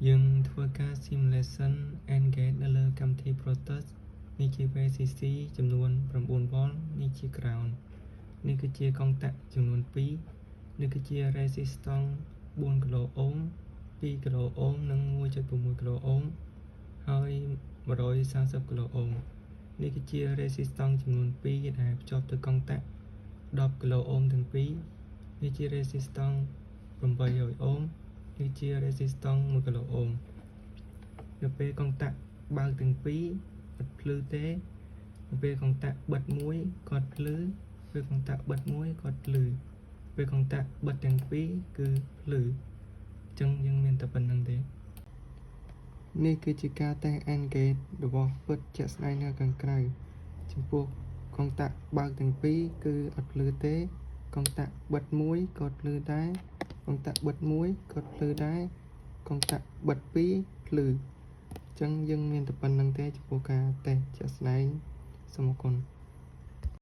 យើងធ្វើការ simulation and gate នៅលើកម្មវិធី Protus នេះជា VCC ចំនួន 9V នេះជា ground នេះគឺជាកុងតាក់ចំនួន 2 នេះគឺជា resistance 4 គីឡូអូម 2 គីឡូអូម និង 1.6 គីឡូអូម ហើយ 130 គីឡូអូម នេះគឺជា resistance ចំនួន 2 ដែលភ្ជាប់ទៅកុងតាក់ 10 គីឡូអូមទាំងពីរ នេះជា resistance 800 អូម នេះជា resistance 1 គីឡូអូម នៅពេលកុងតាក់បើកទាំងពីរអត់ភ្លឺទេនៅពេលកុងតាក់បិទមួយគាត់ភ្លឺពេលកុងតាក់បិទមួយគាត់ភ្លឺពេលកុងតាក់បិទទាំងពីរគឺភ្លឺអញ្ចឹងយើងមានតែប៉ុណ្្នឹងទេនេះគឺជាការតេស្ត AND gate របស់ពិតជាក់ស្ដែងនៅខាងក្រៅចំពោះកុងតាក់បើកទាំងពីរគឺអត់ភ្លឺទេកុងតាក់បិទមួយក៏ភ្លឺដែរកុងតាក់បិទមួយក៏ភ្លឺដែរកុងតាក់បិទពីរភ្លឺអញ្ចឹងយើងមានតែប៉ុណ្្នឹងទេចំពោះការតេស្តជាក់ស្ដែងសូមអរគុណ